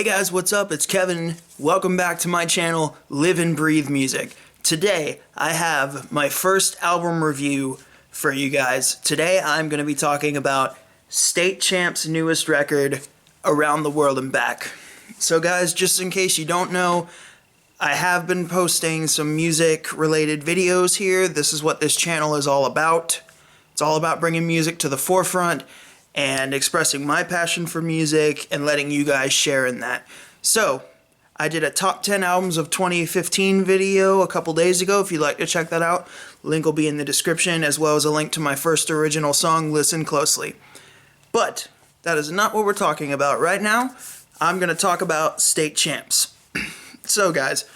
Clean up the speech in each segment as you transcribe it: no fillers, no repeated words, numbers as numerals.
guys, what's up? It's Kevin. Welcome back to my channel, Live and Breathe Music. Today, I have my first album review for you guys. Today, I'm going to be talking about State Champ's newest record, Around the World and Back. So guys, just in case you don't know, I have been posting some music-related videos here. This is what this channel is all about. It's all about bringing music to the forefront and expressing my passion for music and letting you guys share in that. So, I did a top 10 albums of 2015 video a couple days ago. If you'd like to check that out, link will be in the description, as well as a link to my first original song, Listen Closely. But that is not what we're talking about right now. I'm going to talk about State Champs. So guys,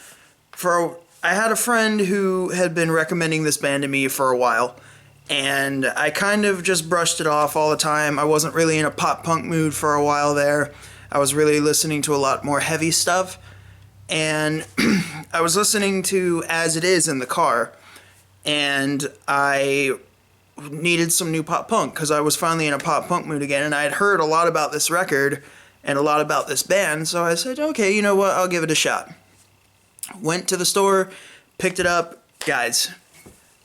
I had a friend who had been recommending this band to me for a while, and I kind of just brushed it off all the time. I wasn't really in a pop-punk mood for a while there. I was really listening to a lot more heavy stuff, and I was listening to As It Is in the car, and I needed some new pop-punk because I was finally in a pop-punk mood again, and I had heard a lot about this record and a lot about this band, so I said, okay, you know what, I'll give it a shot. Went to the store, picked it up. Guys,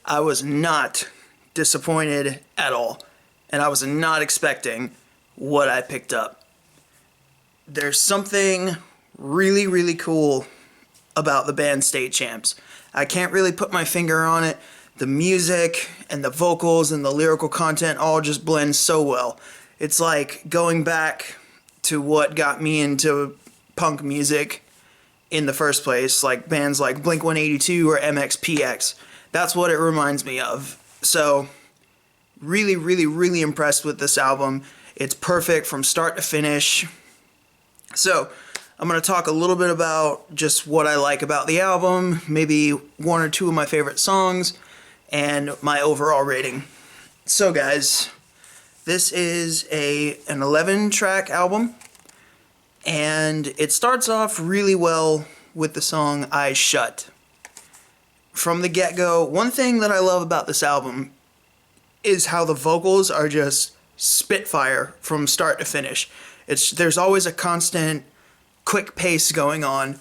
I was not disappointed at all, and I was not expecting what I picked up. There's something really, really cool about the band State Champs. I can't really put my finger on it. The music and the vocals and the lyrical content all just blend so well. It's like going back to what got me into punk music in the first place, like bands like Blink-182 or MXPX. That's what it reminds me of. So, really, really, really impressed with this album. It's perfect from start to finish. So, I'm going to talk a little bit about just what I like about the album, maybe one or two of my favorite songs, and my overall rating. So guys, this is an 11-track album, and it starts off really well with the song Eyes Shut. From the get-go, one thing that I love about this album is how the vocals are just spitfire from start to finish. There's always a constant quick pace going on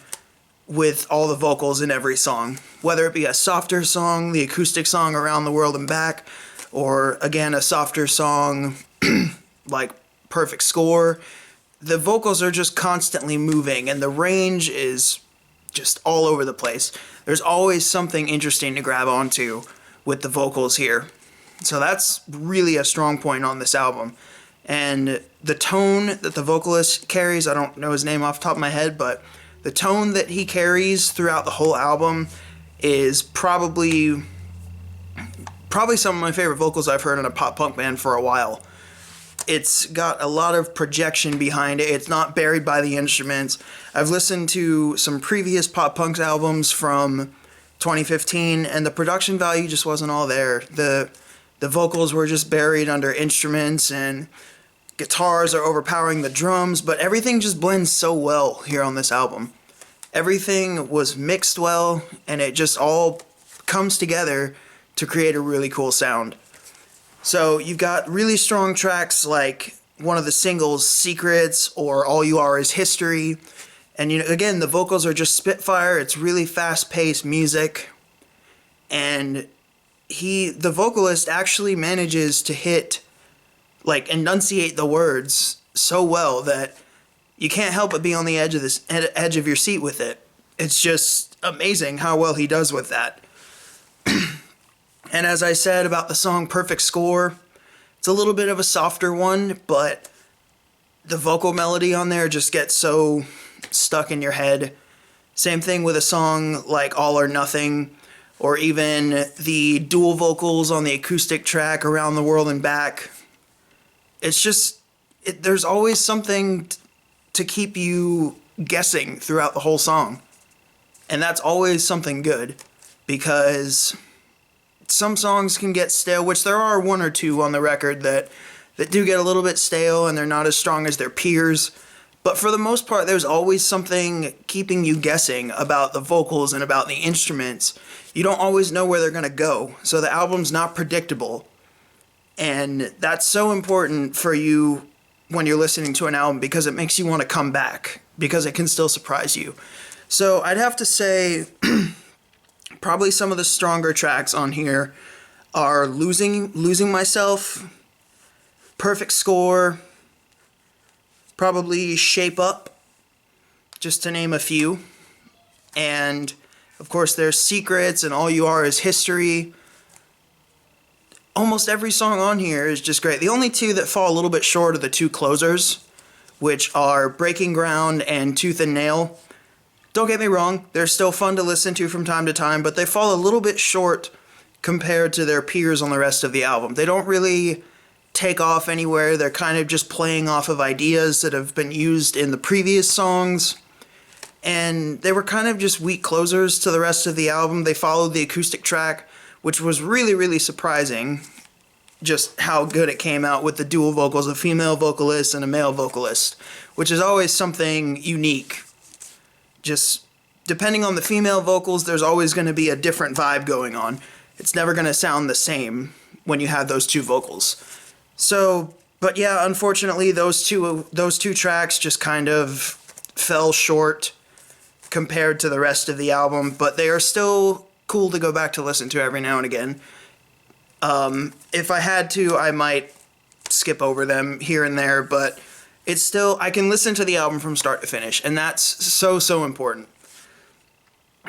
with all the vocals in every song, whether it be a softer song, the acoustic song Around the World and Back, or again a softer song like Perfect Score. The vocals are just constantly moving, and the range is just all over the place. There's always something interesting to grab onto with the vocals here. So that's really a strong point on this album. And the tone that the vocalist carries, I don't know his name off the top of my head, but the tone that he carries throughout the whole album is probably some of my favorite vocals I've heard in a pop-punk band for a while. It's got a lot of projection behind it. It's not buried by the instruments. I've listened to some previous pop-punk albums from 2015, and the production value just wasn't all there. The vocals were just buried under instruments, and guitars are overpowering the drums, but everything just blends so well here on this album. Everything was mixed well, and it just all comes together to create a really cool sound. So you've got really strong tracks like one of the singles, Secrets, or All You Are Is History. And again, the vocals are just spitfire. It's really fast-paced music. And the vocalist actually manages to enunciate the words so well that you can't help but be on the edge of your seat with it. It's just amazing how well he does with that. And as I said about the song Perfect Score, it's a little bit of a softer one, but the vocal melody on there just gets so stuck in your head. Same thing with a song like All or Nothing, or even the dual vocals on the acoustic track Around the World and Back. It's just, there's always something to keep you guessing throughout the whole song. And that's always something good, because some songs can get stale, which there are one or two on the record that do get a little bit stale, and they're not as strong as their peers. But for the most part, there's always something keeping you guessing about the vocals and about the instruments. You don't always know where they're going to go, so the album's not predictable. And that's so important for you when you're listening to an album, because it makes you want to come back because it can still surprise you. So I'd have to say probably some of the stronger tracks on here are Losing Myself, Perfect Score, probably Shape Up, just to name a few. And of course there's Secrets and All You Are Is History. Almost every song on here is just great. The only two that fall a little bit short are the two closers, which are Breaking Ground and Tooth and Nail. Don't get me wrong, they're still fun to listen to from time to time, but they fall a little bit short compared to their peers on the rest of the album. They don't really take off anywhere. They're kind of just playing off of ideas that have been used in the previous songs. And they were kind of just weak closers to the rest of the album. They followed the acoustic track, which was really, really surprising, just how good it came out with the dual vocals, a female vocalist and a male vocalist, which is always something unique. Just depending on the female vocals, there's always going to be a different vibe going on. It's never going to sound the same when you have those two vocals. So, but yeah, unfortunately, those two tracks just kind of fell short compared to the rest of the album, but they are still cool to go back to listen to every now and again. If I had to, I might skip over them here and there, but it's still, I can listen to the album from start to finish, and that's so important.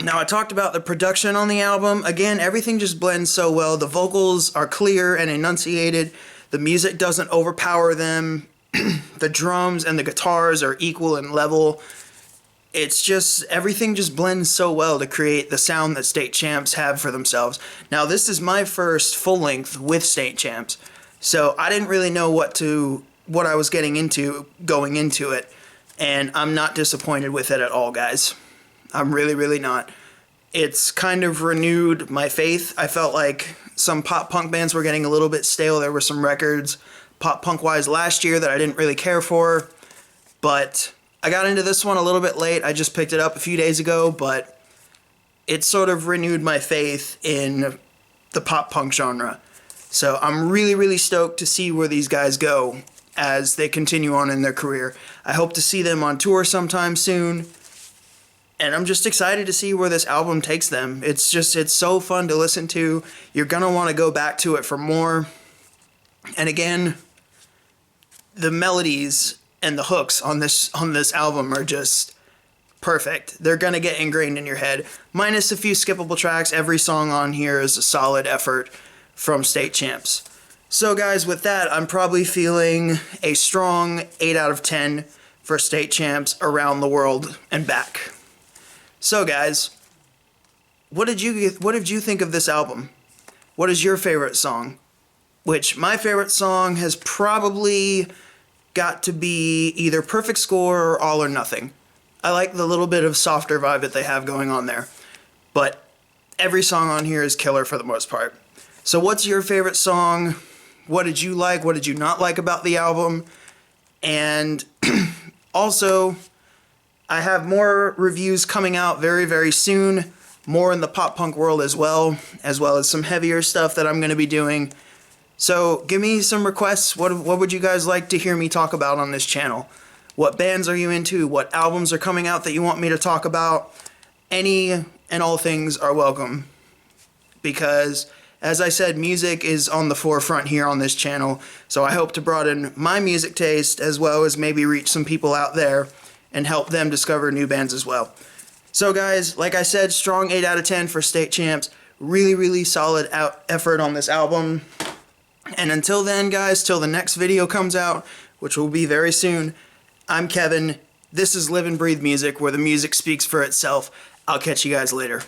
Now, I talked about the production on the album. Again, everything just blends so well. The vocals are clear and enunciated. The music doesn't overpower them. The drums and the guitars are equal and level. It's just, everything just blends so well to create the sound that State Champs have for themselves. Now, this is my first full length with State Champs, so I didn't really know what I was getting into going into it, and I'm not disappointed with it at all, guys. I'm really not. It's kind of renewed my faith. I felt like some pop punk bands were getting a little bit stale. There were some records pop punk wise last year that I didn't really care for, but I got into this one a little bit late. I just picked it up a few days ago, but it sort of renewed my faith in the pop punk genre. So I'm really stoked to see where these guys go as they continue on in their career. I hope to see them on tour sometime soon. And I'm just excited to see where this album takes them. It's so fun to listen to. You're gonna want to go back to it for more. And again, the melodies and the hooks on this album are just perfect. They're gonna get ingrained in your head. Minus a few skippable tracks, every song on here is a solid effort from State Champs. So guys, with that, I'm probably feeling a strong 8 out of 10 for State Champs Around the World and Back. So guys, what did you think of this album? What is your favorite song? Which my favorite song has probably got to be either Perfect Score or All or Nothing. I like the little bit of softer vibe that they have going on there. But every song on here is killer for the most part. So what's your favorite song? What did you like? What did you not like about the album? And also, I have more reviews coming out very soon, more in the pop punk world as well as some heavier stuff that I'm going to be doing. So give me some requests. What would you guys like to hear me talk about on this channel? What bands are you into? What albums are coming out that you want me to talk about? Any and all things are welcome, because as I said, music is on the forefront here on this channel, so I hope to broaden my music taste as well as maybe reach some people out there and help them discover new bands as well. So guys, like I said, strong 8 out of 10 for State Champs. Really solid effort on this album. And until then, guys, till the next video comes out, which will be very soon, I'm Kevin. This is Live and Breathe Music, where the music speaks for itself. I'll catch you guys later.